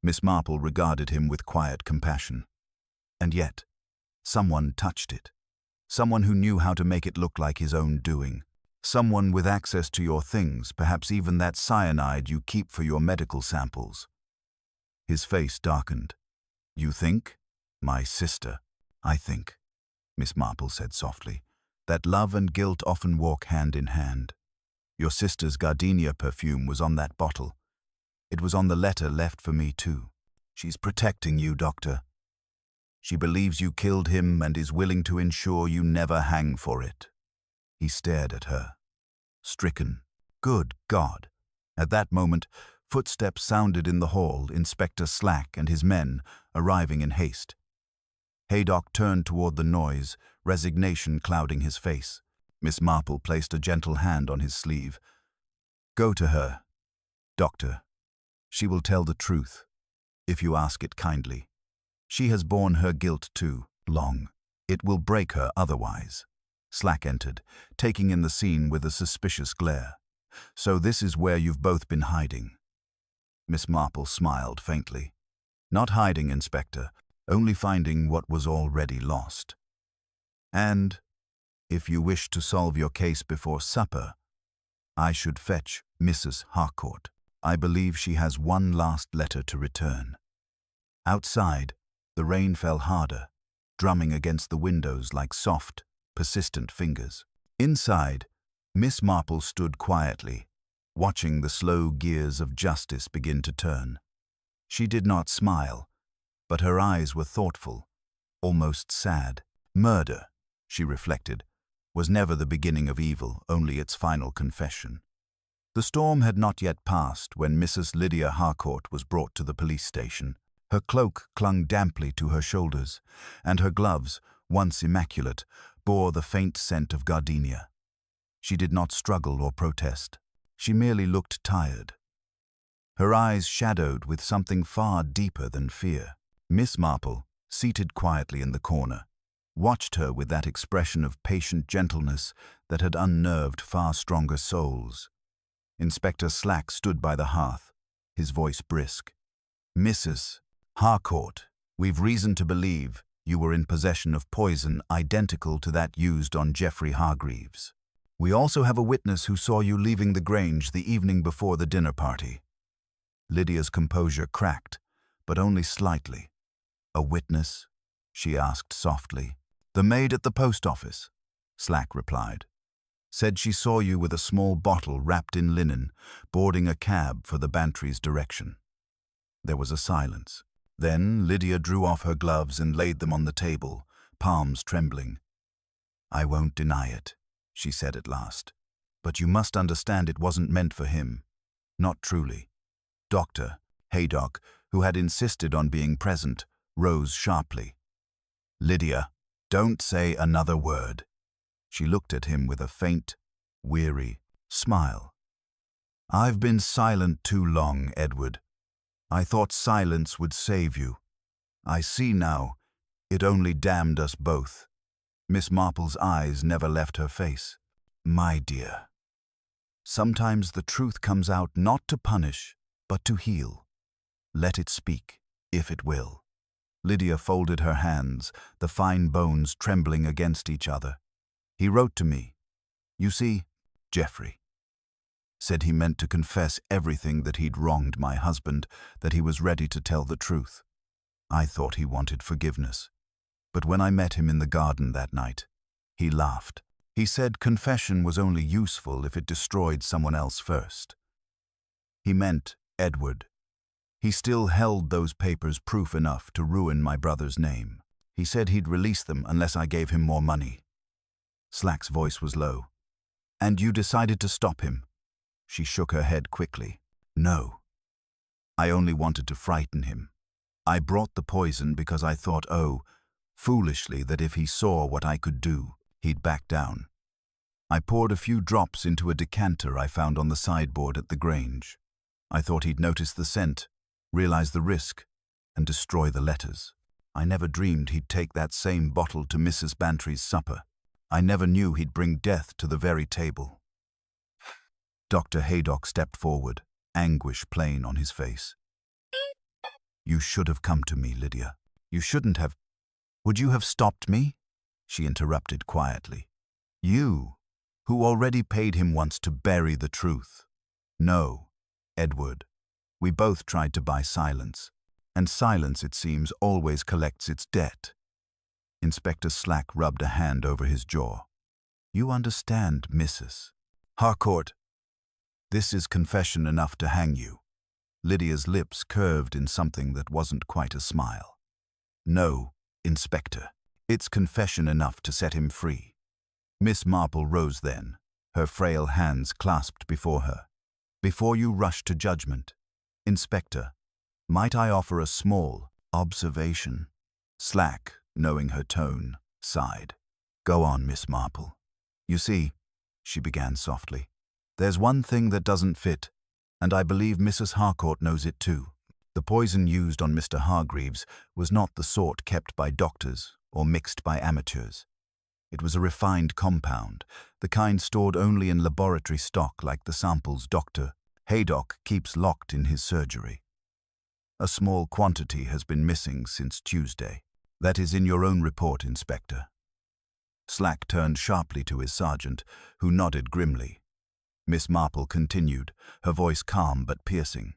Miss Marple regarded him with quiet compassion. And yet, someone touched it. Someone who knew how to make it look like his own doing. Someone with access to your things, perhaps even that cyanide you keep for your medical samples. His face darkened. "You think?" "My sister." "I think," Miss Marple said softly, "that love and guilt often walk hand in hand. Your sister's gardenia perfume was on that bottle. It was on the letter left for me too. She's protecting you, Doctor. She believes you killed him and is willing to ensure you never hang for it." He stared at her, stricken. Good God! At that moment, footsteps sounded in the hall, Inspector Slack and his men arriving in haste. Haydock turned toward the noise, resignation clouding his face. Miss Marple placed a gentle hand on his sleeve. "Go to her, Doctor. She will tell the truth, if you ask it kindly. She has borne her guilt too long. It will break her otherwise." Slack entered, taking in the scene with a suspicious glare. "So this is where you've both been hiding." Miss Marple smiled faintly. "Not hiding, Inspector, only finding what was already lost. And, if you wish to solve your case before supper, I should fetch Mrs. Harcourt. I believe she has one last letter to return." Outside, the rain fell harder, drumming against the windows like soft, persistent fingers. Inside, Miss Marple stood quietly, watching the slow gears of justice begin to turn. She did not smile, but her eyes were thoughtful, almost sad. Murder, she reflected, was never the beginning of evil, only its final confession. The storm had not yet passed when Mrs. Lydia Harcourt was brought to the police station. Her cloak clung damply to her shoulders, and her gloves, once immaculate, bore the faint scent of gardenia. She did not struggle or protest. She merely looked tired. Her eyes shadowed with something far deeper than fear. Miss Marple, seated quietly in the corner, watched her with that expression of patient gentleness that had unnerved far stronger souls. Inspector Slack stood by the hearth, his voice brisk. "Mrs. Harcourt, we've reason to believe you were in possession of poison identical to that used on Geoffrey Hargreaves. We also have a witness who saw you leaving the Grange the evening before the dinner party." Lydia's composure cracked, but only slightly. "A witness?" she asked softly. "The maid at the post office," Slack replied. "Said she saw you with a small bottle wrapped in linen, boarding a cab for the Bantry's direction." There was a silence. Then Lydia drew off her gloves and laid them on the table, palms trembling. "I won't deny it," she said at last. "But you must understand it wasn't meant for him. Not truly." Dr. Haydock, who had insisted on being present, rose sharply. "Lydia, don't say another word." She looked at him with a faint, weary smile. "I've been silent too long, Edward. I thought silence would save you. I see now, it only damned us both." Miss Marple's eyes never left her face. "My dear, sometimes the truth comes out not to punish, but to heal. Let it speak, if it will." Lydia folded her hands, the fine bones trembling against each other. "He wrote to me. You see, Geoffrey. Said he meant to confess everything, that he'd wronged my husband, that he was ready to tell the truth. I thought he wanted forgiveness. But when I met him in the garden that night, he laughed. He said confession was only useful if it destroyed someone else first. He meant Edward. He still held those papers proof enough to ruin my brother's name. He said he'd release them unless I gave him more money." Slack's voice was low. "And you decided to stop him?" She shook her head quickly. "No. I only wanted to frighten him. I brought the poison because I thought, foolishly, that if he saw what I could do, he'd back down. I poured a few drops into a decanter I found on the sideboard at the Grange. I thought he'd notice the scent, realize the risk, and destroy the letters. I never dreamed he'd take that same bottle to Mrs. Bantry's supper. I never knew he'd bring death to the very table." Dr. Haydock stepped forward, anguish plain on his face. "You should have come to me, Lydia. You shouldn't have—" "Would you have stopped me?" she interrupted quietly. "You, who already paid him once to bury the truth." "No, Edward. We both tried to buy silence, and silence, it seems, always collects its debt." Inspector Slack rubbed a hand over his jaw. "You understand, Mrs. Harcourt. This is confession enough to hang you." Lydia's lips curved in something that wasn't quite a smile. "No, Inspector. It's confession enough to set him free." Miss Marple rose then, her frail hands clasped before her. "Before you rush to judgment, Inspector, might I offer a small observation?" Slack, knowing her tone, sighed. "Go on, Miss Marple." "You see," she began softly, "there's one thing that doesn't fit, and I believe Mrs. Harcourt knows it too. The poison used on Mr. Hargreaves was not the sort kept by doctors or mixed by amateurs. It was a refined compound, the kind stored only in laboratory stock like the samples Dr. Haydock keeps locked in his surgery. A small quantity has been missing since Tuesday. That is in your own report, Inspector." Slack turned sharply to his sergeant, who nodded grimly. Miss Marple continued, her voice calm but piercing.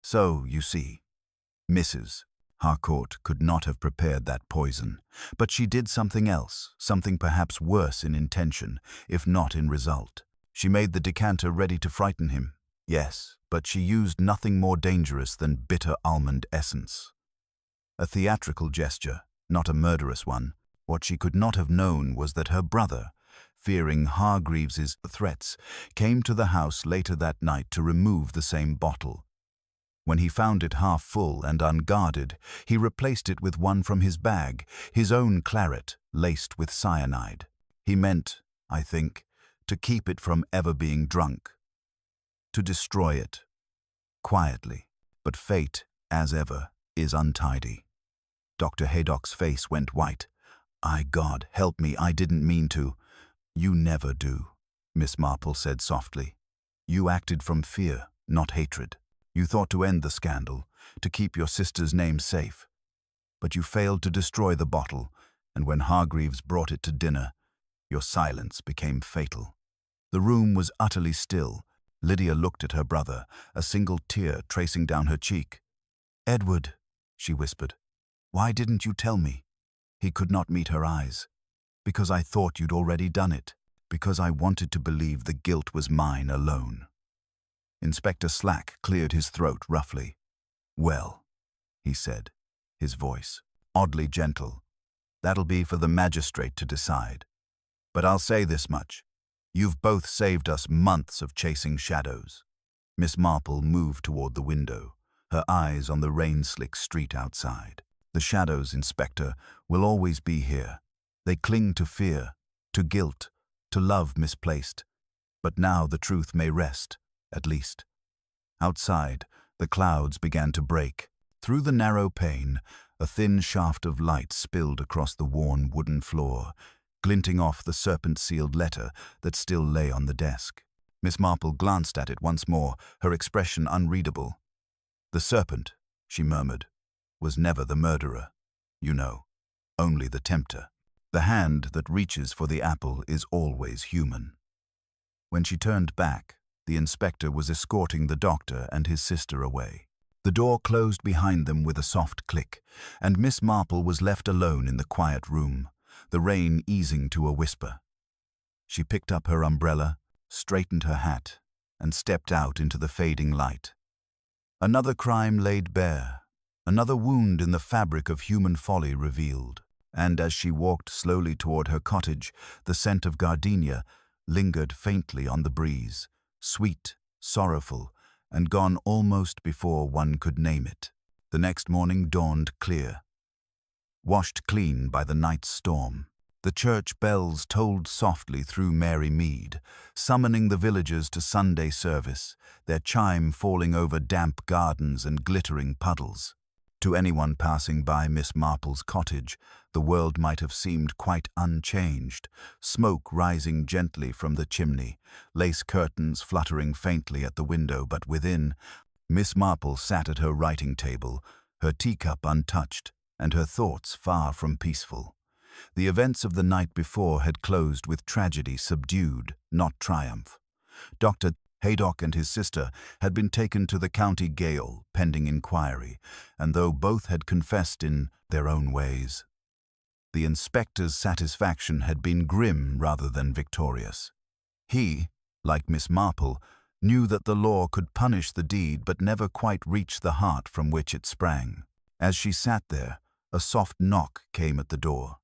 "So, you see, Mrs. Harcourt could not have prepared that poison, but she did something else, something perhaps worse in intention, if not in result. She made the decanter ready to frighten him. Yes, but she used nothing more dangerous than bitter almond essence. A theatrical gesture, not a murderous one. What she could not have known was that her brother, fearing Hargreaves's threats, came to the house later that night to remove the same bottle. When he found it half full and unguarded, he replaced it with one from his bag, his own claret, laced with cyanide. He meant, I think, to keep it from ever being drunk, to destroy it, quietly. But fate, as ever, is untidy. Dr. Haydock's face went white. God, help me, I didn't mean to. You never do, Miss Marple said softly. You acted from fear, not hatred. You thought to end the scandal, to keep your sister's name safe. But you failed to destroy the bottle, and when Hargreaves brought it to dinner, your silence became fatal. The room was utterly still. Lydia looked at her brother, a single tear tracing down her cheek. "Edward," she whispered, "why didn't you tell me?" He could not meet her eyes. "Because I thought you'd already done it. Because I wanted to believe the guilt was mine alone." Inspector Slack cleared his throat roughly. "Well," he said, his voice oddly gentle, "that'll be for the magistrate to decide. But I'll say this much. You've both saved us months of chasing shadows." Miss Marple moved toward the window, her eyes on the rain-slick street outside. "The shadows, Inspector, will always be here. They cling to fear, to guilt, to love misplaced. But now the truth may rest, at least." Outside, the clouds began to break. Through the narrow pane, a thin shaft of light spilled across the worn wooden floor, glinting off the serpent-sealed letter that still lay on the desk. Miss Marple glanced at it once more, her expression unreadable. "The serpent," she murmured, "was never the murderer, you know, only the tempter. The hand that reaches for the apple is always human." When she turned back, the inspector was escorting the doctor and his sister away. The door closed behind them with a soft click, and Miss Marple was left alone in the quiet room, the rain easing to a whisper. She picked up her umbrella, straightened her hat, and stepped out into the fading light. Another crime laid bare, another wound in the fabric of human folly revealed, and as she walked slowly toward her cottage, the scent of gardenia lingered faintly on the breeze, sweet, sorrowful, and gone almost before one could name it. The next morning dawned clear, washed clean by the night's storm. The church bells tolled softly through Mary Mead, summoning the villagers to Sunday service, their chime falling over damp gardens and glittering puddles. To anyone passing by Miss Marple's cottage, the world might have seemed quite unchanged, smoke rising gently from the chimney, lace curtains fluttering faintly at the window, but within, Miss Marple sat at her writing table, her teacup untouched, and her thoughts far from peaceful. The events of the night before had closed with tragedy subdued, not triumph. Dr. Haydock and his sister had been taken to the county gaol, pending inquiry, and though both had confessed in their own ways, the inspector's satisfaction had been grim rather than victorious. He, like Miss Marple, knew that the law could punish the deed but never quite reach the heart from which it sprang. As she sat there, a soft knock came at the door.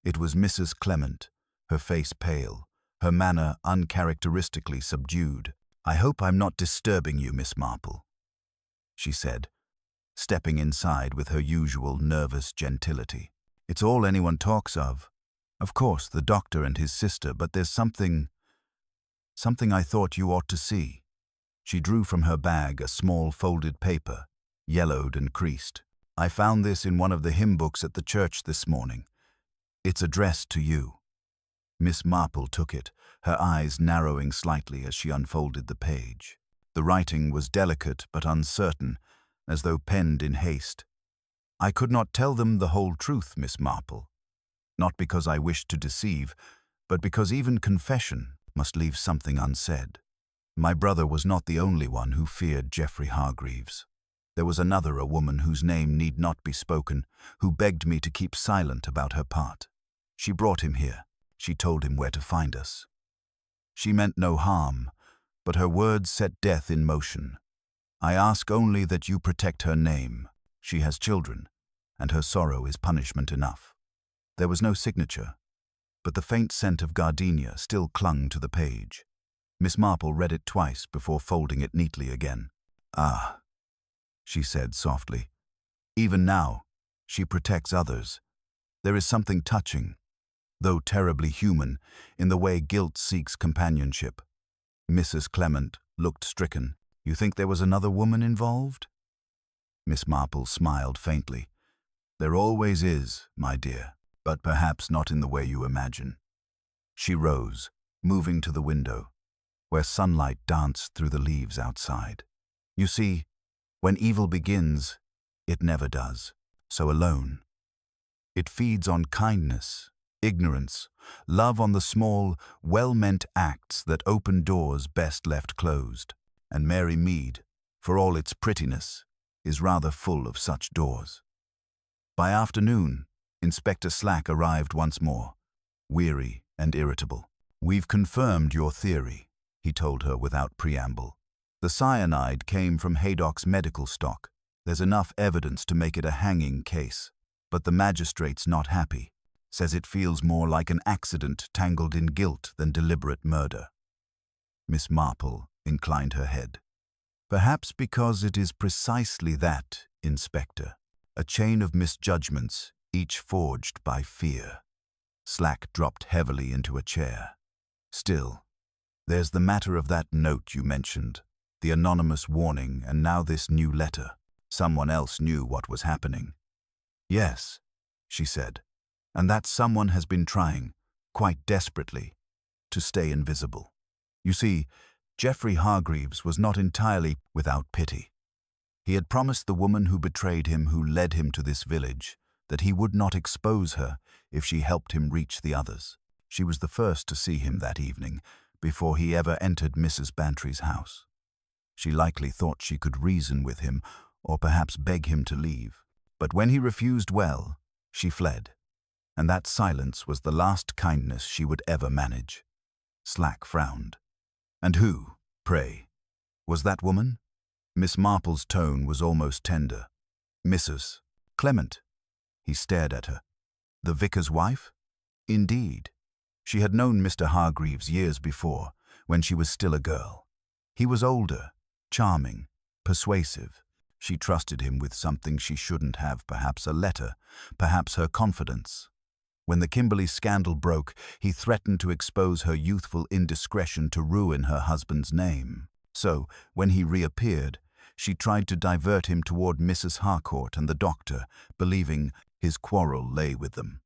It was Mrs. Clement, her face pale, her manner uncharacteristically subdued. "I hope I'm not disturbing you, Miss Marple," she said, stepping inside with her usual nervous gentility. "It's all anyone talks of. Of course, the doctor and his sister, but there's something I thought you ought to see." She drew from her bag a small folded paper, yellowed and creased. "I found this in one of the hymn books at the church this morning. It's addressed to you." Miss Marple took it, her eyes narrowing slightly as she unfolded the page. The writing was delicate but uncertain, as though penned in haste. "I could not tell them the whole truth, Miss Marple. Not because I wished to deceive, but because even confession must leave something unsaid. My brother was not the only one who feared Geoffrey Hargreaves. There was another, a woman whose name need not be spoken, who begged me to keep silent about her part. She brought him here. She told him where to find us. She meant no harm, but her words set death in motion. I ask only that you protect her name. She has children, and her sorrow is punishment enough." There was no signature, but the faint scent of gardenia still clung to the page. Miss Marple read it twice before folding it neatly again. "Ah," she said softly. "Even now, she protects others. There is something touching, though terribly human, in the way guilt seeks companionship. Mrs. Clement looked stricken. You think there was another woman involved? Miss Marple smiled faintly. There always is, my dear, but perhaps not in the way you imagine. She rose, moving to the window, where sunlight danced through the leaves outside. You see, when evil begins, it never does, so alone. It feeds on kindness, ignorance, love, on the small, well-meant acts that open doors best left closed. And Mary Mead, for all its prettiness, is rather full of such doors. By afternoon, Inspector Slack arrived once more, weary and irritable. We've confirmed your theory, he told her without preamble. The cyanide came from Haydock's medical stock. There's enough evidence to make it a hanging case. But the magistrate's not happy, says it feels more like an accident tangled in guilt than deliberate murder. Miss Marple inclined her head. Perhaps because it is precisely that, Inspector, a chain of misjudgments, each forged by fear. Slack dropped heavily into a chair. Still, there's the matter of that note you mentioned, the anonymous warning, and now this new letter. Someone else knew what was happening. Yes, she said, and that someone has been trying, quite desperately, to stay invisible. You see, Geoffrey Hargreaves was not entirely without pity. He had promised the woman who betrayed him, who led him to this village, that he would not expose her if she helped him reach the others. She was the first to see him that evening, before he ever entered Mrs. Bantry's house. She likely thought she could reason with him, or perhaps beg him to leave. But when he refused, well, she fled, and that silence was the last kindness she would ever manage. Slack frowned. And who, pray, was that woman? Miss Marple's tone was almost tender. Mrs. Clement. He stared at her. The vicar's wife? Indeed. She had known Mr. Hargreaves years before, when she was still a girl. He was older, charming, persuasive. She trusted him with something she shouldn't have, perhaps a letter, perhaps her confidence. When the Kimberley scandal broke, he threatened to expose her youthful indiscretion to ruin her husband's name. So, when he reappeared, she tried to divert him toward Mrs. Harcourt and the doctor, believing his quarrel lay with them.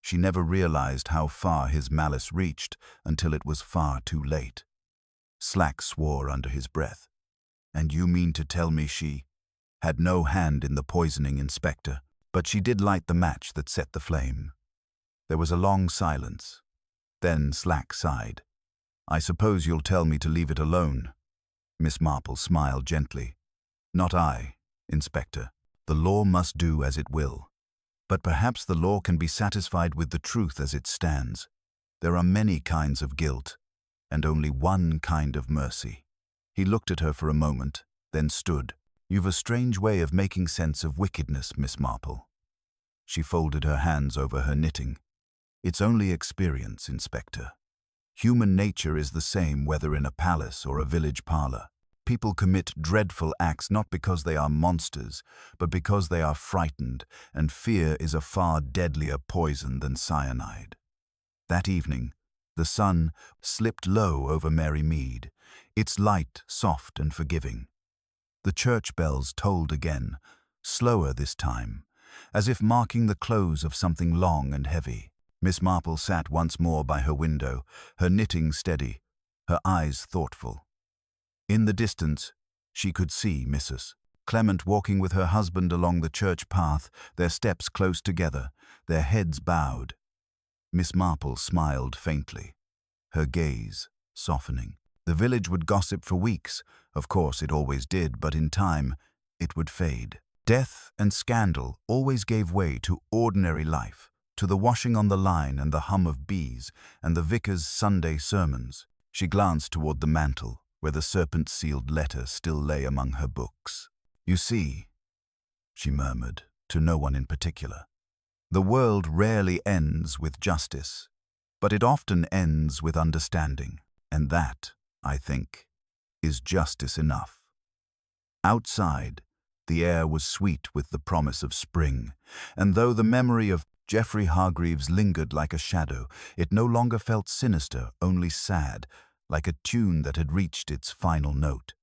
She never realized how far his malice reached until it was far too late. Slack swore under his breath. And you mean to tell me she had no hand in the poisoning, Inspector? But she did light the match that set the flame. There was a long silence. Then Slack sighed. I suppose you'll tell me to leave it alone. Miss Marple smiled gently. Not I, Inspector. The law must do as it will. But perhaps the law can be satisfied with the truth as it stands. There are many kinds of guilt, and only one kind of mercy. He looked at her for a moment, then stood. You've a strange way of making sense of wickedness, Miss Marple. She folded her hands over her knitting. It's only experience, Inspector. Human nature is the same whether in a palace or a village parlor. People commit dreadful acts not because they are monsters, but because they are frightened, and fear is a far deadlier poison than cyanide. That evening, the sun slipped low over Mary Mead, its light soft and forgiving. The church bells tolled again, slower this time, as if marking the close of something long and heavy. Miss Marple sat once more by her window, her knitting steady, her eyes thoughtful. In the distance, she could see Mrs. Clement walking with her husband along the church path, their steps close together, their heads bowed. Miss Marple smiled faintly, her gaze softening. The village would gossip for weeks. Of course, it always did, but in time, it would fade. Death and scandal always gave way to ordinary life, to the washing on the line and the hum of bees and the vicar's Sunday sermons. She glanced toward the mantel, where the serpent-sealed letter still lay among her books. You see, she murmured, to no one in particular, the world rarely ends with justice, but it often ends with understanding, and that, I think, is justice enough. Outside, the air was sweet with the promise of spring, and though the memory of Geoffrey Hargreaves lingered like a shadow. It no longer felt sinister, only sad, like a tune that had reached its final note.